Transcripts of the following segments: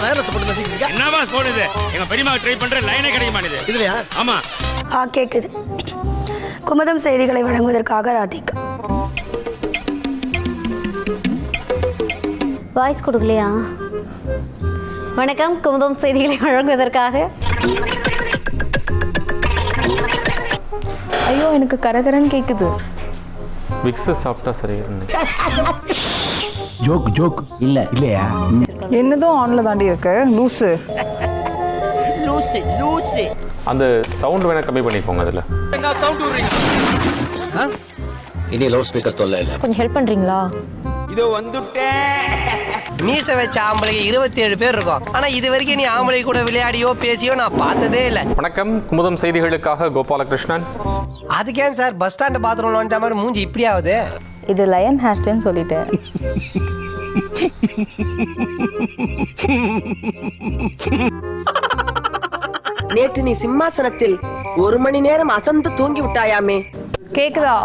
Wireless போட்டு நசிக்கிறீங்க. என்ன pass போடுது? எங்க பெரியம்மா ட்ரை பண்ற லைனே கிடைக்க மாட்டேது. இதுலயா? ஆமா. கேக்குது. குமுதம் செய்திகளை வழங்குவதற்காக ராதிகா. வாய்ஸ் கொடுக்கலையா? வணக்கம், குமுதம் செய்திகளை வழங்குவதற்காக. ஐயோ எனக்கு கரகரன்னு கேக்குது. விக்ஸ் சாப்பிட்டா சரியா? ஜோக் ஜோக் இல்ல இல்லையா? என்னதும் ஆன்ல தாண்டி இருக்கு. லூசு லூசு லூசு. அந்த சவுண்ட் வேணா கம்மி பண்ணிக்கோங்க அதுல. என்ன சவுண்ட் விடுறீங்க? இனி லவுட் ஸ்பீக்கர் தொல்லை இல்ல. கொஞ்சம் ஹெல்ப் பண்றீங்களா? இதோ வந்துட்டேன். மீச வச்ச ஆம்பளைக்கு 27 பேர் இருக்கும். ஆனா இது வரைக்கும் நீ ஆம்பளை கூட விளையாடியோ பேசியோ நான் பார்த்ததே இல்ல. வணக்கம், குமுதம் செய்திகளுக்காக கோபாலகிருஷ்ணன். அதுக்கேன் சார் பஸ் ஸ்டாண்ட் பாத்ரூம்ல வந்துட்ட மாதிரி மூஞ்சி இப்படி ஆகுது? இது லயன் ஹேர் ஸ்டைல்னு சொல்லிட்டேன். நேற்று நீ சிம்மாசனத்தில் 1 மணி நேரம் அசந்து தூங்கி விட்டாயாமே. கேக்குதா?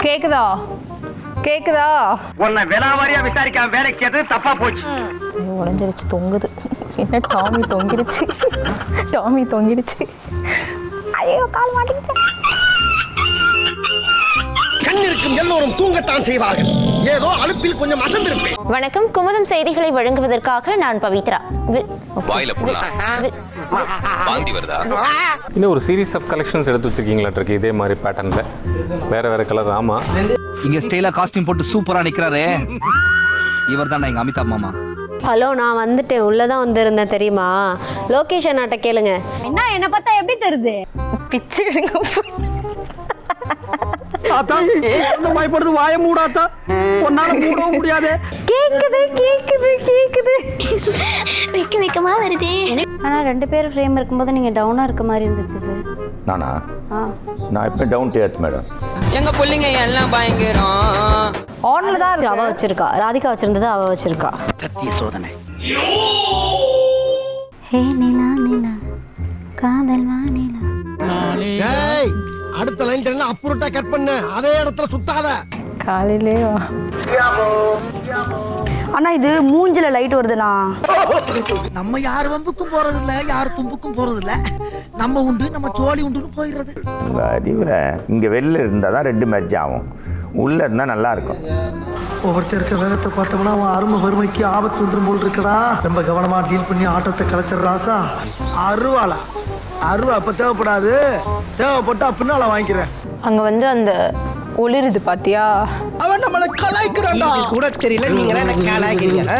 கேக்குதா? கேக்குதா? உன்னை விலாவாரியா விசாரிக்காம வேலைக்கு எது தப்பா போச்சு. உடஞ்சிருச்சு, தொங்குது. என்ன டாமி தொங்கிடுச்சு. டாமி தொங்கிடுச்சு. ஐயோ கால் மாட்டிக்கிச்சு. கண் இருக்கும் எல்லோரும் தூங்கத்தான் செய்வார்கள். ஏதோ அலுப்பில் கொஞ்சம் அசந்திருப்பேன். வணக்கம், குமுதம் செய்திகளை வழங்குவதற்காக நான் பவித்ரா. வாயில வாந்தி வருதா? இன்னும் ஒரு சீரீஸ் ஆஃப் கலெக்ஷன்ஸ் எடுத்து வச்சிருக்கீங்களா இருக்கு இதே மாதிரி பேட்டர்ன்ல, வேற வேற கலர். ஆமா, இங்க ஸ்டைலா காஸ்டியூம் போட்டு சூப்பரா நிக்கிறாரே, இவர் தான் எங்க அமிதாப் மாமா. ஹலோ, நான் வந்துட்டேன், உள்ளதான் வந்திருந்தேன் தெரியுமா? லொகேஷன் ஆட்ட கேளுங்க. என்ன பார்த்தா எப்படி தெரியுது? பிச்சு எடுங்க. வாய மூடாத்தா, உன்னால மூடவும் முடியாது. கேக்குது கேக்குது கேக்குது. வெக்க வெக்கமா வருதே. ஆனா 2 பேரும் ஃப்ரேம் இருக்கும்போது நீங்க டவுனா இருக்க மாதிரி இருந்துச்சு சார். நானா? நான் இப்ப டவுன் டு எர்த் மேடம். எங்க புள்ளிங்க எல்லாம் பயங்கரம். ஆன்ல தான் இருக்கு. அவ வச்சிருக்கா, ராதிகா வச்சிருந்தது அவ வச்சிருக்கா. சத்திய சோதனை. ஹே நீலா நீலா காதல் வானிலா. ஏய், அடுத்த லைன் என்ன அப்புறட்டா கட் பண்ணு. அதே இடத்துல சுத்தாத. காலையிலே ஆனா இது மூஞ்சில லைட் வருதுண்ணா. நம்ம யார் வம்புக்கும் போறது இல்ல, யார் தும்புக்கும் போறது இல்ல. நம்ம உண்டு, நம்ம சோழி உண்டுன்னு போயிடுறது. அறிவுரை இங்க வெளில இருந்தாதான் ரெண்டு மேட்ச் ஆகும், உள்ள இருந்தா நல்லா இருக்கும். ஒவ்வொருத்தர் இருக்க வேகத்தை பார்த்தோம்னா அவன் அருமை வறுமைக்கு ஆபத்து வந்துடும் போல் இருக்கடா. ரொம்ப கவனமா டீல் பண்ணி ஆட்டத்தை கலைச்சிடுறாசா. அருவா அப்ப தேவைப்படாது, தேவைப்பட்டா பின்னால வாங்கிக்கிறேன். அங்க வந்து அந்த ஒளிருது பாத்தியா? அவன் நம்மள கலாய்க்கிறான்டா. கூட தெரியல, நீங்க என்ன கலாய்க்கிறீங்க?